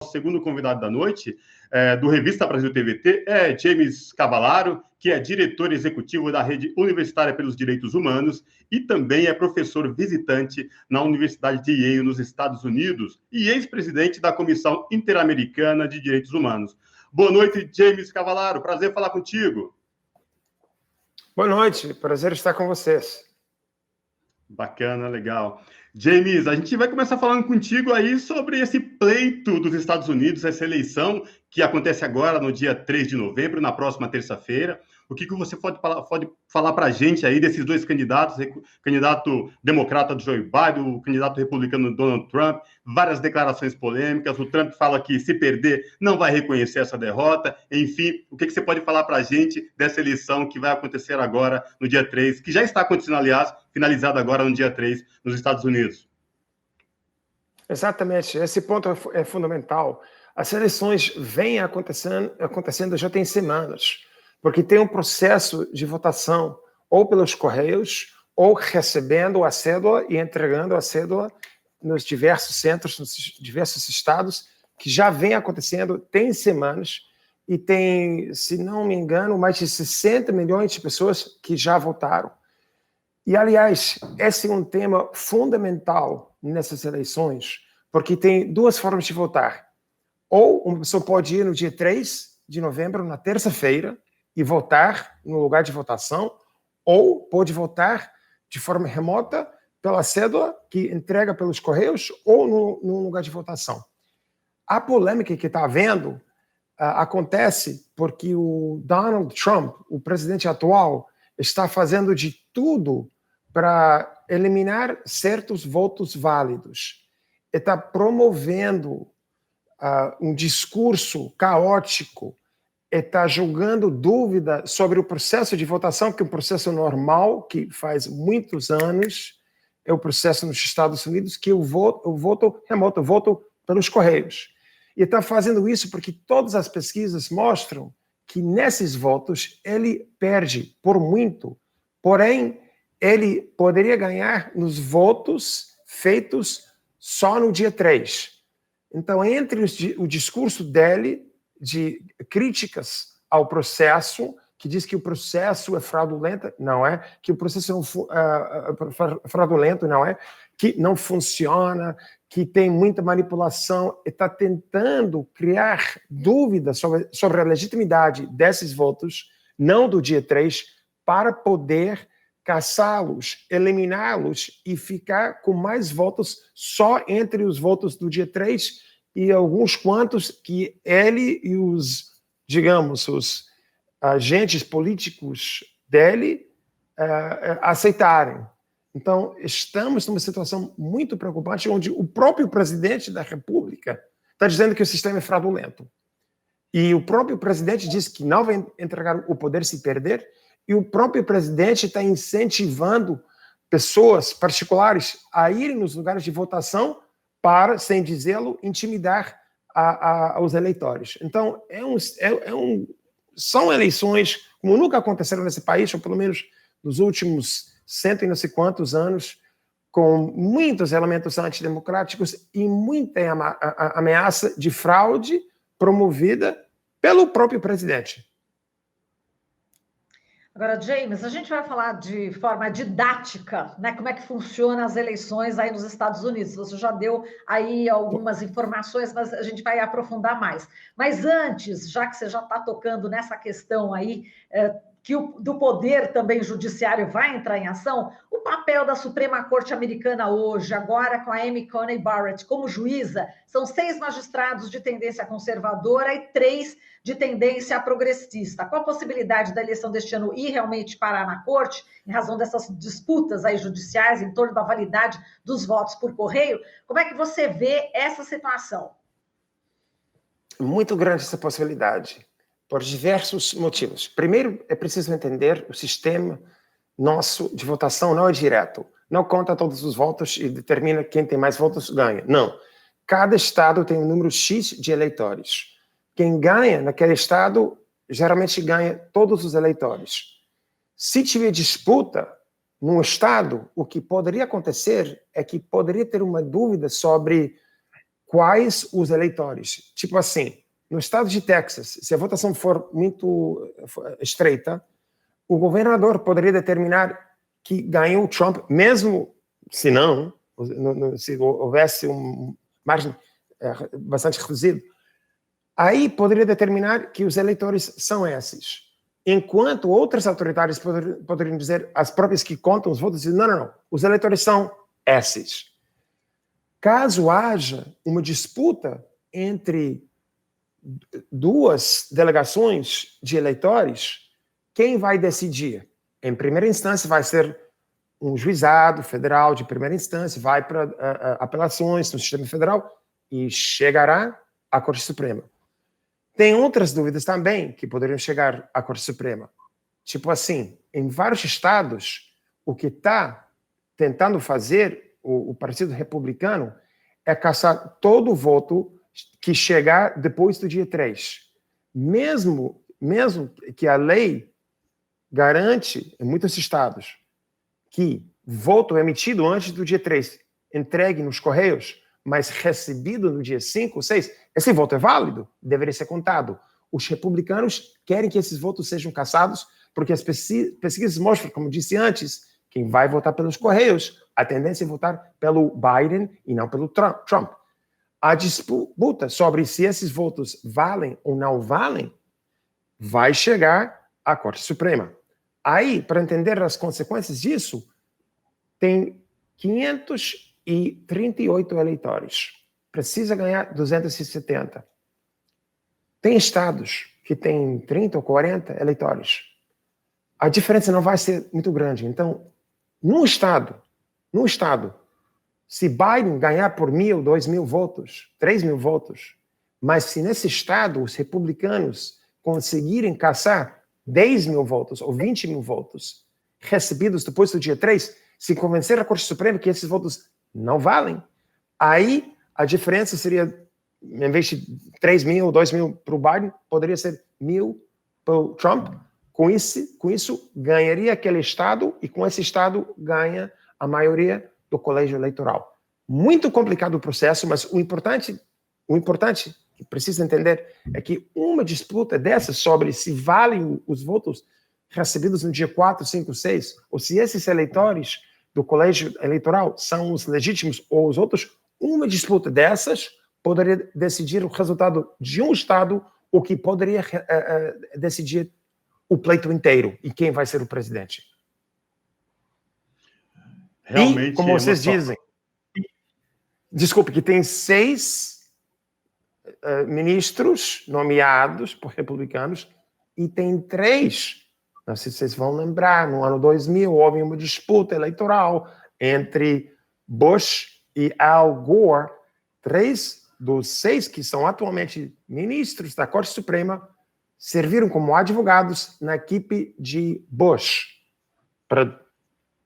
segundo convidado da noite, do Revista Brasil TVT, é James Cavallaro, que é diretor executivo da Rede Universitária pelos Direitos Humanos e também é professor visitante na Universidade de Yale, nos Estados Unidos, e ex-presidente da Comissão Interamericana de Direitos Humanos. Boa noite, James Cavallaro. Prazer falar contigo. Boa noite. Prazer estar com vocês. Bacana, legal. James, a gente vai começar falando contigo aí sobre esse pleito dos Estados Unidos, essa eleição que acontece agora no dia 3 de novembro, na próxima terça-feira. O que você pode falar para a gente aí desses dois candidatos, o candidato democrata Joe Biden, o candidato republicano Donald Trump, várias declarações polêmicas, o Trump fala que se perder não vai reconhecer essa derrota, enfim, o que você pode falar para a gente dessa eleição que vai acontecer agora no dia 3, que já está acontecendo, aliás, finalizada agora no dia 3 nos Estados Unidos? Exatamente, esse ponto é fundamental. As eleições vêm acontecendo já tem semanas, porque tem um processo de votação, ou pelos correios, ou recebendo a cédula e entregando a cédula nos diversos centros, nos diversos estados, que já vem acontecendo, tem semanas, e tem, se não me engano, mais de 60 milhões de pessoas que já votaram. E, aliás, esse é um tema fundamental nessas eleições, porque tem duas formas de votar. Ou uma pessoa pode ir no dia 3 de novembro, na terça-feira, e votar no lugar de votação, ou pode votar de forma remota pela cédula que entrega pelos correios ou no lugar de votação. A polêmica que está havendo acontece porque o Donald Trump, o presidente atual, está fazendo de tudo para eliminar certos votos válidos. Está promovendo um discurso caótico, está jogando dúvida sobre o processo de votação, que é um processo normal, que faz muitos anos, é o processo nos Estados Unidos, que o voto remoto, o voto pelos correios. E está fazendo isso porque todas as pesquisas mostram que nesses votos ele perde por muito, porém ele poderia ganhar nos votos feitos só no dia 3. Então, entre o discurso dele de críticas ao processo, que diz que o processo é fraudulento, não é, que o processo é fraudulento, não é, que não funciona, que tem muita manipulação, e está tentando criar dúvidas sobre a legitimidade desses votos, não do dia 3, para poder caçá-los, eliminá-los e ficar com mais votos só entre os votos do dia 3 e alguns quantos que ele e os, digamos, os agentes políticos dele aceitarem. Então, estamos numa situação muito preocupante, onde o próprio presidente da República está dizendo que o sistema é fraudulento. E o próprio presidente diz que não vai entregar o poder se perder, e o próprio presidente está incentivando pessoas particulares a irem nos lugares de votação para, sem dizê-lo, intimidar os eleitores. Então, são eleições como nunca aconteceram nesse país, ou pelo menos nos últimos 100 e não sei quantos anos, com muitos elementos antidemocráticos e muita ameaça de fraude promovida pelo próprio presidente. Agora, James, a gente vai falar de forma didática, né? Como é que funcionam as eleições aí nos Estados Unidos. Você já deu aí algumas informações, mas a gente vai aprofundar mais. Mas antes, já que você já está tocando nessa questão aí, que do poder também judiciário vai entrar em ação, o papel da Suprema Corte Americana hoje, agora com a Amy Coney Barrett como juíza, são 6 magistrados de tendência conservadora e 3 de tendência progressista. Qual a possibilidade da eleição deste ano ir realmente parar na corte, em razão dessas disputas aí judiciais em torno da validade dos votos por correio? Como é que você vê essa situação? Muito grande essa possibilidade, por diversos motivos. Primeiro, é preciso entender o sistema nosso de votação não é direto. Não conta todos os votos e determina quem tem mais votos ganha. Não. Cada estado tem um número X de eleitores. Quem ganha naquele estado, geralmente ganha todos os eleitores. Se tiver disputa num estado, o que poderia acontecer é que poderia ter uma dúvida sobre quais os eleitores. Tipo assim, no estado de Texas, se a votação for muito estreita, o governador poderia determinar que ganhou o Trump, mesmo se não, se houvesse um margem bastante reduzido. Aí poderia determinar que os eleitores são esses. Enquanto outras autoridades poderiam dizer, as próprias que contam os votos, não, os eleitores são esses. Caso haja uma disputa entre duas delegações de eleitores, quem vai decidir? Em primeira instância vai ser um juizado federal de primeira instância, vai para apelações no sistema federal e chegará à Corte Suprema. Tem outras dúvidas também que poderiam chegar à Corte Suprema. Tipo assim, em vários estados, o que está tentando fazer o Partido Republicano é caçar todo o voto que chegar depois do dia 3. Mesmo que a lei garante, em muitos estados, que voto emitido antes do dia 3, entregue nos Correios, mas recebido no dia 5 ou 6, esse voto é válido, deveria ser contado. Os republicanos querem que esses votos sejam caçados, porque as pesquisas mostram, como disse antes, quem vai votar pelos Correios, a tendência é votar pelo Biden e não pelo Trump. A disputa sobre se esses votos valem ou não valem vai chegar à Corte Suprema. Aí, para entender as consequências disso, tem 538 eleitores. Precisa ganhar 270. Tem estados que têm 30 ou 40 eleitores. A diferença não vai ser muito grande. Então, num estado, se Biden ganhar por 1.000, 2.000 votos, 3.000 votos, mas se nesse estado os republicanos conseguirem caçar 10.000 votos ou 20.000 votos recebidos depois do dia 3, se convencer a Corte Suprema que esses votos não valem, aí a diferença seria, em vez de 3.000 ou 2.000 para o Biden, poderia ser 1.000 para o Trump. Com isso, ganharia aquele estado e com esse estado ganha a maioria do colégio eleitoral. Muito complicado o processo, mas o importante que precisa entender é que uma disputa dessa sobre se valem os votos recebidos no dia 4, 5, 6, ou se esses eleitores do colégio eleitoral são os legítimos ou os outros, uma disputa dessas poderia decidir o resultado de um estado, o que poderia decidir o pleito inteiro e quem vai ser o presidente. Realmente, e, como vocês dizem, desculpe, que tem 6 ministros nomeados por republicanos e tem 3, não sei se vocês vão lembrar, no ano 2000 houve uma disputa eleitoral entre Bush e Al Gore. 3 dos 6 que são atualmente ministros da Corte Suprema serviram como advogados na equipe de Bush para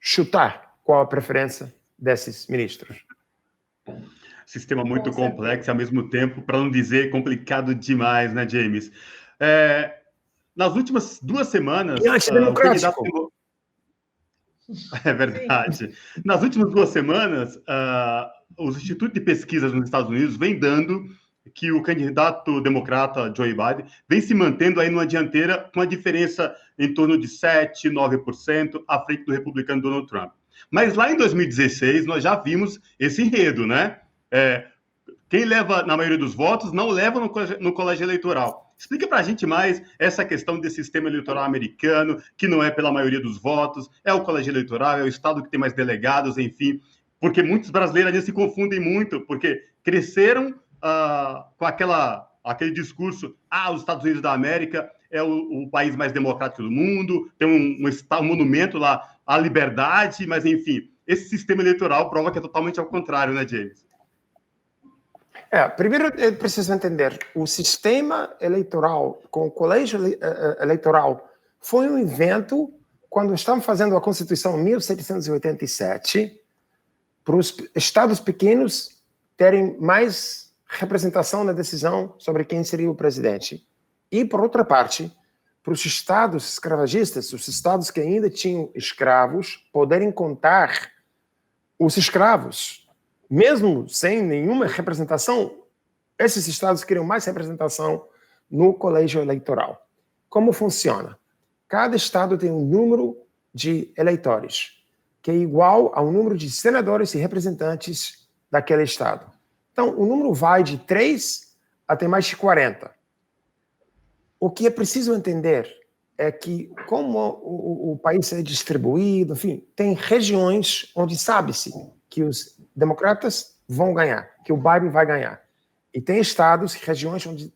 chutar qual a preferência desses ministros. Sistema muito complexo, ao mesmo tempo, para não dizer complicado demais, né, James? Nas últimas 2 semanas... E antidemocrático. É verdade. Nas últimas 2 semanas, os institutos de pesquisas nos Estados Unidos vêm dando que o candidato democrata Joe Biden vem se mantendo aí numa dianteira com a diferença em torno de 7%, 9% à frente do republicano Donald Trump. Mas lá em 2016, nós já vimos esse enredo, né? Quem leva na maioria dos votos não leva no colégio eleitoral. Explica para a gente mais essa questão desse sistema eleitoral americano, que não é pela maioria dos votos, é o colégio eleitoral, é o estado que tem mais delegados, enfim. Porque muitos brasileiros ainda se confundem muito, porque cresceram com aquele discurso, os Estados Unidos da América é o país mais democrático do mundo, tem um monumento lá à liberdade, mas enfim, esse sistema eleitoral prova que é totalmente ao contrário, né, James? Primeiro é preciso entender, o sistema eleitoral com o colégio eleitoral foi um invento quando estavam fazendo a Constituição em 1787 para os estados pequenos terem mais representação na decisão sobre quem seria o presidente. E, por outra parte, para os estados escravagistas, os estados que ainda tinham escravos, poderem contar os escravos, mesmo sem nenhuma representação Esses estados queriam mais representação no colégio eleitoral. Como funciona? Cada estado tem um número de eleitores, que é igual ao número de senadores e representantes daquele estado. Então, o número vai de 3 até mais de 40. O que é preciso entender é que, como o país é distribuído, enfim, tem regiões onde sabe-se que os democratas vão ganhar, que o Biden vai ganhar. E tem estados, regiões onde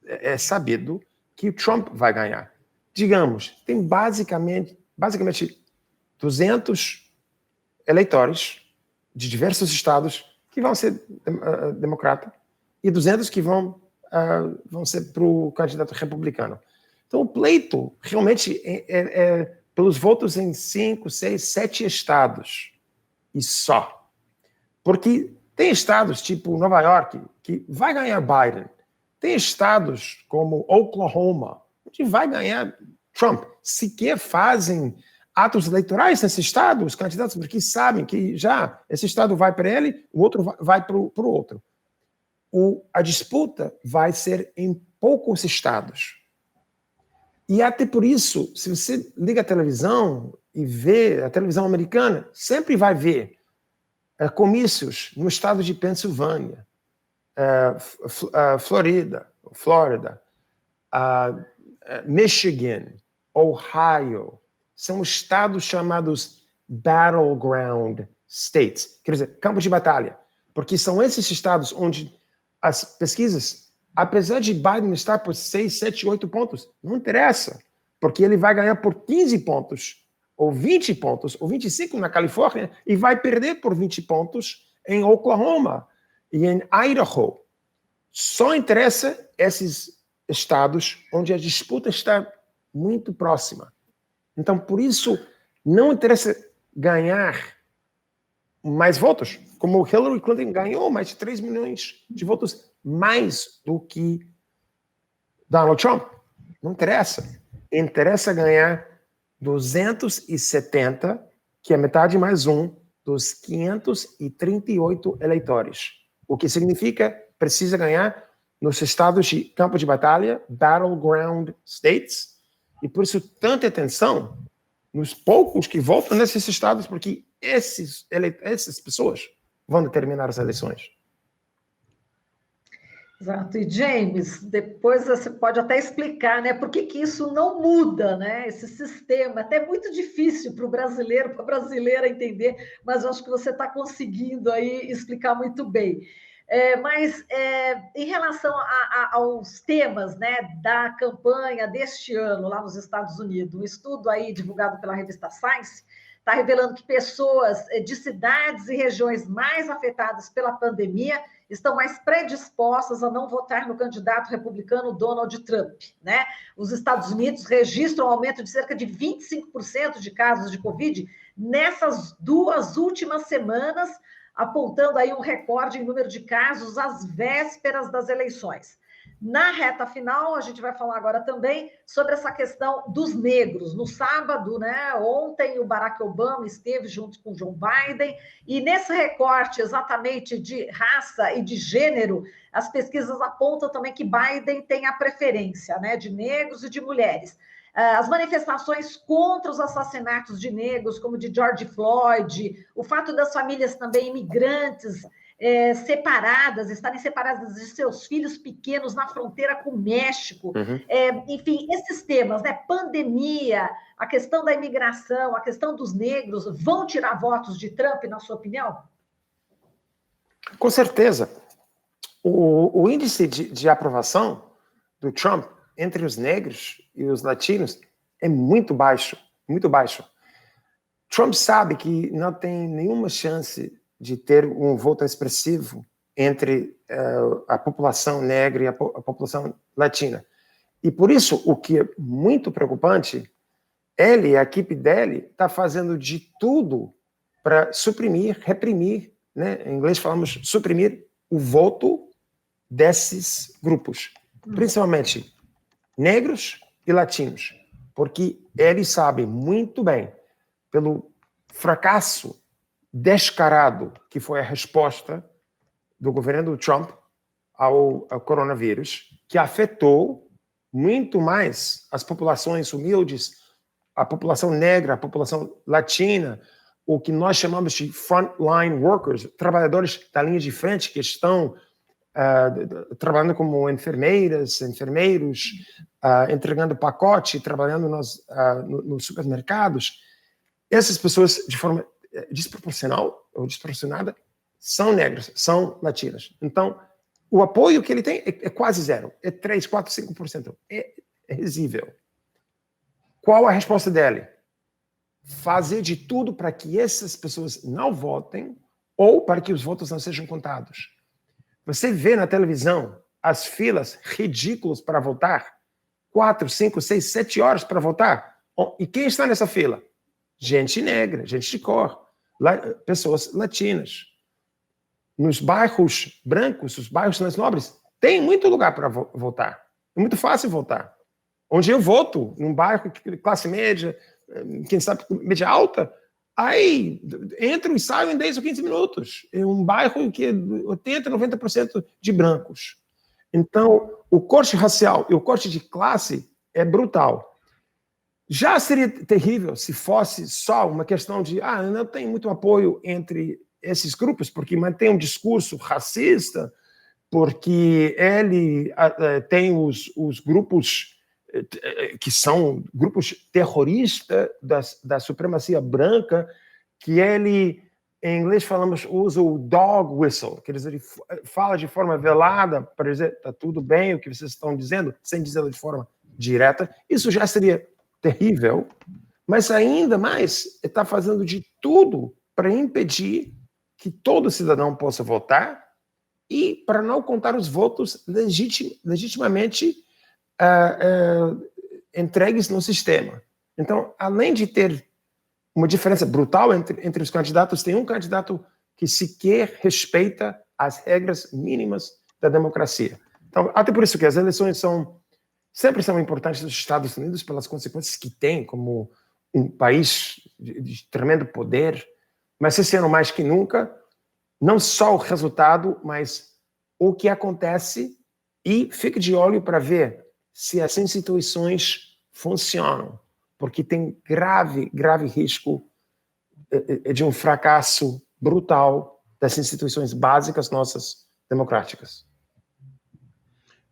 é sabido que o Trump vai ganhar. Digamos, tem basicamente 200 eleitores de diversos estados que vão ser democrata e 200 que vão ser para o candidato republicano. Então, o pleito realmente é pelos votos em 5, 6, 7 estados e só. Porque tem estados tipo Nova York que vai ganhar Biden. Tem estados como Oklahoma que vai ganhar Trump. Sequer fazem atos eleitorais nesse estado, os candidatos, porque sabem que já esse estado vai para ele, o outro vai para o outro. A disputa vai ser em poucos estados. E até por isso, se você liga a televisão e vê a televisão americana, sempre vai ver comícios no estado de Pensilvânia, Flórida, Michigan, Ohio. São estados chamados battleground states, quer dizer, campos de batalha, porque são esses estados onde as pesquisas, apesar de Biden estar por 6, 7, 8 pontos, não interessa, porque ele vai ganhar por 15 pontos, ou 20 pontos, ou 25 na Califórnia, e vai perder por 20 pontos em Oklahoma e em Idaho. Só interessa esses estados onde a disputa está muito próxima. Então, por isso, não interessa ganhar mais votos, como Hillary Clinton ganhou mais de 3 milhões de votos mais do que Donald Trump. Não interessa. Interessa ganhar 270, que é metade mais um, dos 538 eleitores. O que significa precisa ganhar nos estados de campo de batalha, battleground states, e por isso tanta atenção nos poucos que votam nesses estados, porque essas pessoas vão determinar as eleições. Exato. E, James, depois você pode até explicar, né, por que isso não muda, né, esse sistema. Até muito difícil para o brasileiro, para a brasileira entender, mas eu acho que você está conseguindo aí explicar muito bem. Mas em relação aos temas, né, da campanha deste ano lá nos Estados Unidos, um estudo aí divulgado pela revista Science está revelando que pessoas de cidades e regiões mais afetadas pela pandemia estão mais predispostas a não votar no candidato republicano Donald Trump, né? Os Estados Unidos registram um aumento de cerca de 25% de casos de Covid nessas 2 últimas semanas, apontando aí um recorde em número de casos às vésperas das eleições. Na reta final, a gente vai falar agora também sobre essa questão dos negros. No sábado, né, ontem, o Barack Obama esteve junto com Joe Biden, e nesse recorte exatamente de raça e de gênero, as pesquisas apontam também que Biden tem a preferência, né, de negros e de mulheres. As manifestações contra os assassinatos de negros, como de George Floyd, o fato das famílias também imigrantes estarem separadas de seus filhos pequenos na fronteira com o México. Enfim, esses temas, né? Pandemia, a questão da imigração, a questão dos negros, vão tirar votos de Trump, na sua opinião? Com certeza. O índice de aprovação do Trump entre os negros e os latinos é muito baixo, muito baixo. Trump sabe que não tem nenhuma chance de ter um voto expressivo entre a população negra e a população latina. E por isso, o que é muito preocupante, ele e a equipe dele está fazendo de tudo para suprimir, reprimir, né? Em inglês falamos suprimir o voto desses grupos, principalmente negros e latinos, porque eles sabem muito bem, pelo fracasso descarado que foi a resposta do governo do Trump ao coronavírus, que afetou muito mais as populações humildes, a população negra, a população latina, o que nós chamamos de frontline workers, trabalhadores da linha de frente que estão trabalhando como enfermeiras, enfermeiros, entregando pacote, trabalhando nos supermercados. Essas pessoas, de forma desproporcional ou desproporcionada, são negras, são latinas. Então, o apoio que ele tem é quase zero. É 3, 4, 5%. É risível. Qual a resposta dele? Fazer de tudo para que essas pessoas não votem ou para que os votos não sejam contados. Você vê na televisão as filas ridículas para votar. 4, 5, 6, 7 horas para votar. E quem está nessa fila? Gente negra, gente de cor, pessoas latinas. Nos bairros brancos, os bairros mais nobres, tem muito lugar para votar. É muito fácil votar. Onde eu voto, num bairro de classe média, quem sabe média alta, aí entro e saio em 10 ou 15 minutos. É um bairro que é 80%, 90% de brancos. Então, o corte racial e o corte de classe é brutal. Já seria terrível se fosse só uma questão de não tem muito apoio entre esses grupos, porque mantém um discurso racista, porque ele tem os grupos que são grupos terroristas da supremacia branca, que ele, em inglês usa o dog whistle, quer dizer, ele fala de forma velada para dizer, está tudo bem o que vocês estão dizendo, sem dizê-lo de forma direta. Isso já seria terrível, mas ainda mais está fazendo de tudo para impedir que todo cidadão possa votar e para não contar os votos legitimamente entregues no sistema. Então, além de ter uma diferença brutal entre os candidatos, tem um candidato que sequer respeita as regras mínimas da democracia. Então, até por isso que as eleições sempre são importantes nos Estados Unidos pelas consequências que tem como um país de tremendo poder, mas esse ano mais que nunca, não só o resultado, mas o que acontece, e fique de olho para ver se as instituições funcionam, porque tem grave risco de um fracasso brutal das instituições básicas nossas democráticas.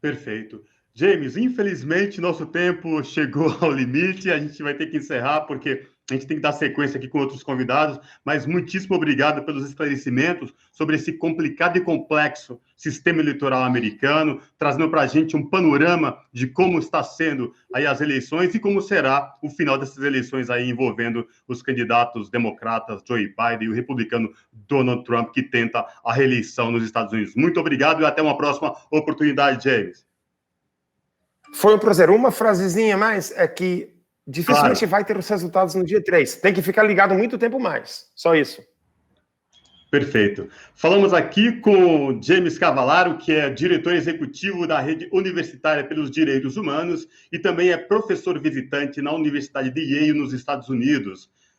Perfeito. James, infelizmente nosso tempo chegou ao limite, a gente vai ter que encerrar porque a gente tem que dar sequência aqui com outros convidados, mas muitíssimo obrigado pelos esclarecimentos sobre esse complicado e complexo sistema eleitoral americano, trazendo para a gente um panorama de como está sendo aí as eleições e como será o final dessas eleições aí envolvendo os candidatos democratas Joe Biden e o republicano Donald Trump, que tenta a reeleição nos Estados Unidos. Muito obrigado e até uma próxima oportunidade, James. Foi um prazer. Uma frasezinha mais é que dificilmente vai ter os resultados no dia 3. Tem que ficar ligado muito tempo mais. Só isso. Perfeito. Falamos aqui com James Cavallaro, que é diretor executivo da Rede Universitária pelos Direitos Humanos e também é professor visitante na Universidade de Yale, nos Estados Unidos.